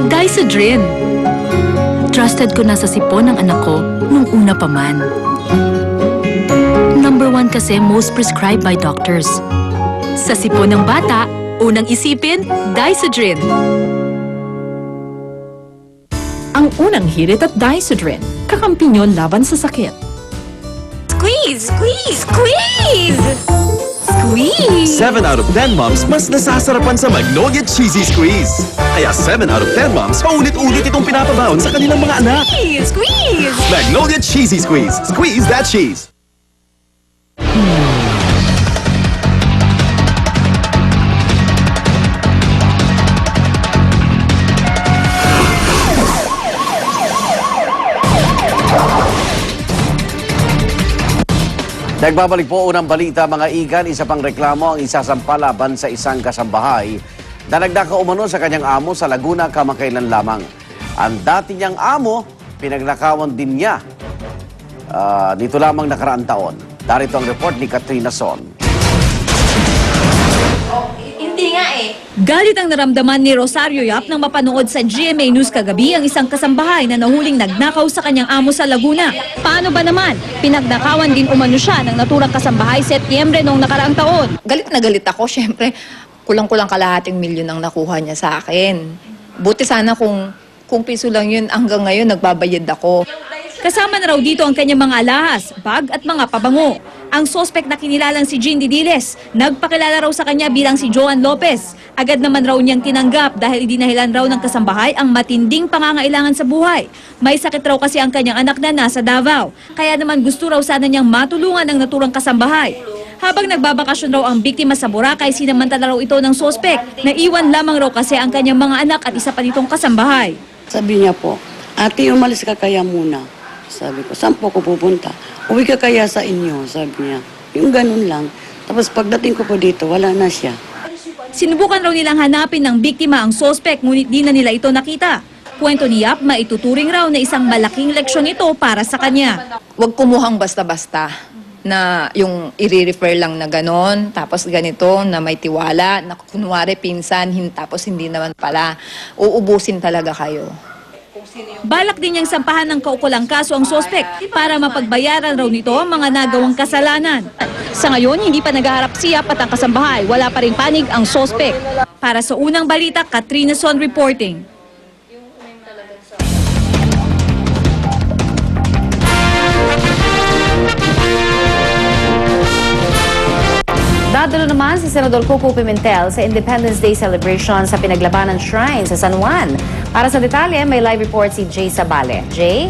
Dysodrin. Trusted ko na sa sipon ng anak ko nung una pa man. Number 1 kasi most prescribed by doctors. Sa sipon ng bata, unang isipin, Dysodrin. Ang unang hirit at Dysodrin, kakampi nyo laban sa sakit. Squeeze! Squeeze! Squeeze! Squeeze! 7 out of 10 moms mas nasasarapan sa Magnolia Cheesy Squeeze. Kaya 7 out of 10 moms paulit-ulit itong pinapabaon sa kanilang mga anak. Squeeze! Squeeze! Magnolia Cheesy Squeeze. Squeeze that cheese. Nagbabalik po unang balita mga igan, isa pang reklamo ang isasampa laban sa isang kasambahay na nagdaka umano sa kanyang amo sa Laguna kamakailan lamang. Ang dati niyang amo, pinagnakawan din niya nito lamang nakaraang taon. Darito ang report ni Katrina Son. Hindi nga eh. Galit ang naramdaman ni Rosario Yap nang mapanood sa GMA News kagabi ang isang kasambahay na nahuling nagnakaw sa kanyang amo sa Laguna. Paano ba naman? Pinagnakawan din umano siya ng naturang kasambahay Setyembre noong nakaraang taon. Galit na galit ako. Siyempre, kulang-kulang kalahating milyon ang nakuha niya sa akin. Buti sana kung piso lang yun, hanggang ngayon nagbabayad ako. Kasama na raw dito ang kanyang mga alahas, bag at mga pabango. Ang sospek na kinilalang si Jean Didiles, nagpakilala raw sa kanya bilang si Joan Lopez. Agad naman raw niyang tinanggap dahil idinahilan raw ng kasambahay ang matinding pangangailangan sa buhay. May sakit raw kasi ang kanyang anak na nasa Davao. Kaya naman gusto raw sana niyang matulungan ang naturang kasambahay. Habang nagbabakasyon raw ang biktima sa Boracay, sinamantala raw ito ng sospek. Naiwan lamang raw kasi ang kanyang mga anak at isa pa nitong kasambahay. Sabi niya po, ate, umalis ka kaya muna. Sabi ko, saan po ko pupunta? Uwi ka kaya sa inyo, sabi niya. Yung ganun lang. Tapos pagdating ko po dito, wala na siya. Sinubukan raw nilang hanapin ng biktima ang sospek, ngunit di na nila ito nakita. Kwento ni Yap, maituturing raw na isang malaking leksyon ito para sa kanya. Huwag kumuhang basta-basta na yung i-refer lang na ganon, tapos ganito na may tiwala, na kunwari pinsan, tapos hindi naman pala. Uubusin talaga kayo. Balak din niyang sampahan ng kaukulang kaso ang sospek para mapagbayaran raw nito ang mga nagawang kasalanan. Sa ngayon, hindi pa naghaharap si Yap at ang kasambahay. Wala pa ring panig ang sospek. Para sa unang balita, Katrina Son reporting. Dadalo naman si Senador Coco Pimentel sa Independence Day celebration sa Pinaglabanan Shrine sa San Juan. Para sa detalye, may live report si Jay Sabale. Jay?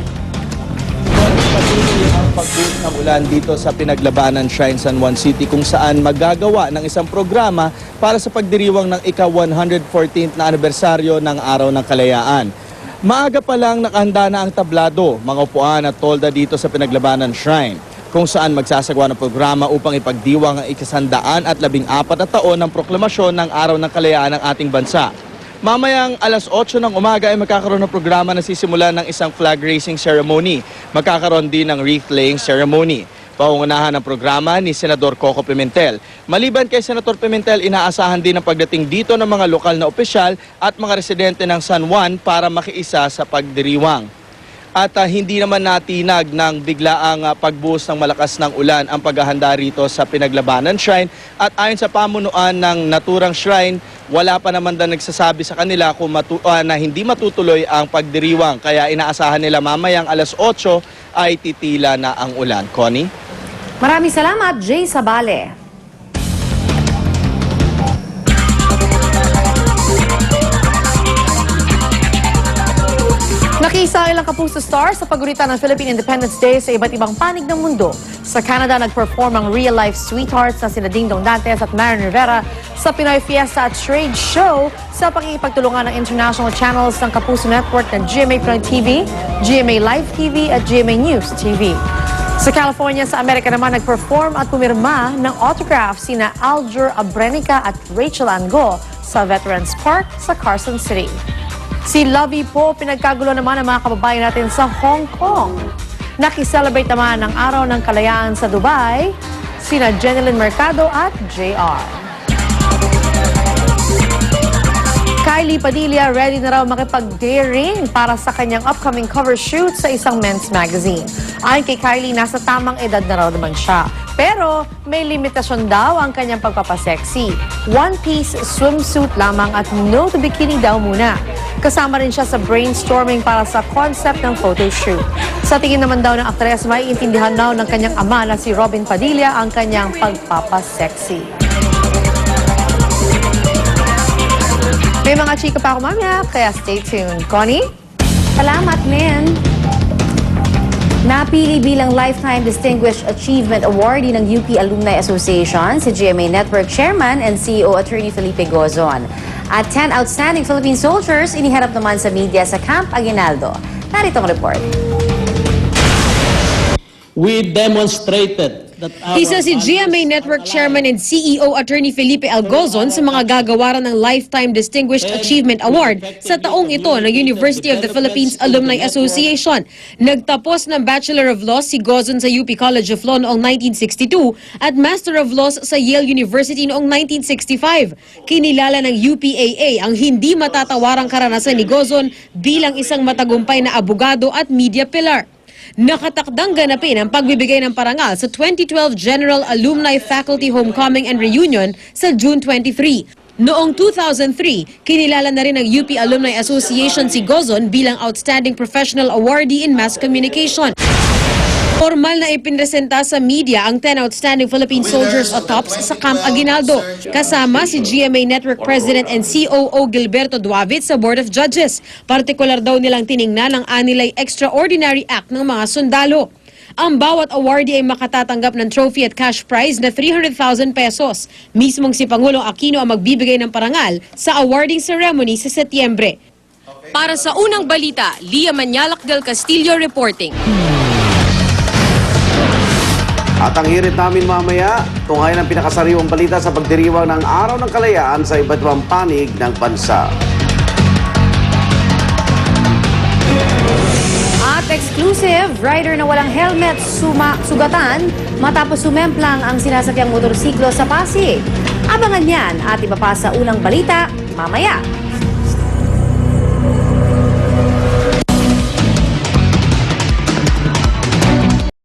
Patuloy ang pagbuhos ng ulan dito sa Pinaglabanan Shrine San Juan City kung saan magagawa ng isang programa para sa pagdiriwang ng ika-114th na anibersaryo ng Araw ng Kalayaan. Maaga pa lang nakahanda na ang tablado, mga upuan at tolda dito sa Pinaglabanan Shrine, kung saan magsasagawa ng programa upang ipagdiwang ang ika-114 na taon ng proklamasyon ng Araw ng Kalayaan ng ating bansa. Mamayang alas 8 ng umaga ay magkakaroon ng programa na sisimulan ng isang flag raising ceremony. Magkakaroon din ng wreath laying ceremony. Pauunahan ng programa ni Senador Coco Pimentel. Maliban kay Senator Pimentel, inaasahan din ang pagdating dito ng mga lokal na opisyal at mga residente ng San Juan para makiisa sa pagdiriwang. At hindi naman natinag ng biglaang pagbuhos ng malakas ng ulan ang paghahanda rito sa Pinaglabanan Shrine. At ayon sa pamunuan ng naturang shrine, wala pa naman daw nagsasabi sa kanila kung na hindi matutuloy ang pagdiriwang. Kaya inaasahan nila mamayang alas 8 ay titila na ang ulan. Connie? Maraming salamat, Jay Sabale. Nakiisa ilang kapuso stars sa pagurita ng Philippine Independence Day sa iba't ibang panig ng mundo. Sa Canada, nag-perform ang real-life sweethearts na sina Ding Dong Dantes at Marian Rivera sa Pinoy Fiesta at Trade Show sa pakikipagtulungan ng international channels ng Kapuso Network na GMA Pinoy TV, GMA Live TV at GMA News TV. Sa California, sa Amerika naman, nag-perform at pumirma ng autograph sina Aljur Abrenica at Rachel Ango sa Veterans Park sa Carson City. Si Lovey po, pinagkagulo naman ng mga kababayan natin sa Hong Kong. Nakiselebrate naman ng Araw ng Kalayaan sa Dubai, sina Jeneline Mercado at JR. Kylie Padilla ready na raw makipag-daring para sa kanyang upcoming cover shoot sa isang men's magazine. Ayon kay Kylie, nasa tamang edad na raw naman siya. Pero may limitasyon daw ang kanyang pagpapasexy. One-piece swimsuit lamang at no to bikini daw muna. Kasama rin siya sa brainstorming para sa concept ng photoshoot. Sa tingin naman daw ng aktres, may intindihan daw ng kanyang ama na si Robin Padilla ang kanyang pagpapasexy. May mga chika pa ako mamaya, kaya stay tuned. Connie? Salamat, Nen. Napili bilang Lifetime Distinguished Achievement Awardee ng UP Alumni Association si GMA Network Chairman and CEO Attorney Felipe Gozon. At 10 outstanding Philippine soldiers iniharap naman sa media sa Camp Aguinaldo. Narito ang report. We demonstrated that our Isa si GMA Network Chairman and CEO Attorney Felipe Algozon sa mga gagawaran ng Lifetime Distinguished Achievement Award sa taong ito ng University of the Philippines Alumni Association. Nagtapos ng Bachelor of Laws si Gozon sa UP College of Law noong 1962 at Master of Laws sa Yale University noong 1965. Kinilala ng UPAA ang hindi matatawarang karanasan ni Gozon bilang isang matagumpay na abogado at media pillar. Nakatakdang ganapin ang pagbibigay ng parangal sa 2012 General Alumni Faculty Homecoming and Reunion sa June 23. Noong 2003, kinilala na rin ng UP Alumni Association si Gozon bilang Outstanding Professional Awardee in Mass Communication. Formal na ipinresenta sa media ang 10 outstanding Philippine soldiers o TOPS sa Camp Aguinaldo. Kasama si GMA Network President and COO Gilberto Duavit sa Board of Judges. Partikular daw nilang tiningnan ang anilay extraordinary act ng mga sundalo. Ang bawat awardee ay makatatanggap ng trophy at cash prize na 300,000 pesos. Mismong si Pangulong Aquino ang magbibigay ng parangal sa awarding ceremony sa Setyembre. Para sa unang balita, Lia Manyalak del Castillo reporting. At ang hirit namin mamaya, tunghayan ang pinakasariwang balita sa pagdiriwang ng Araw ng Kalayaan sa iba't ibang panig ng bansa. At exclusive, rider na walang helmet sugatan matapos sumemplang ang sinasakyang motorsiklo sa Pasig. Abangan yan at iba pa sa unang balita mamaya.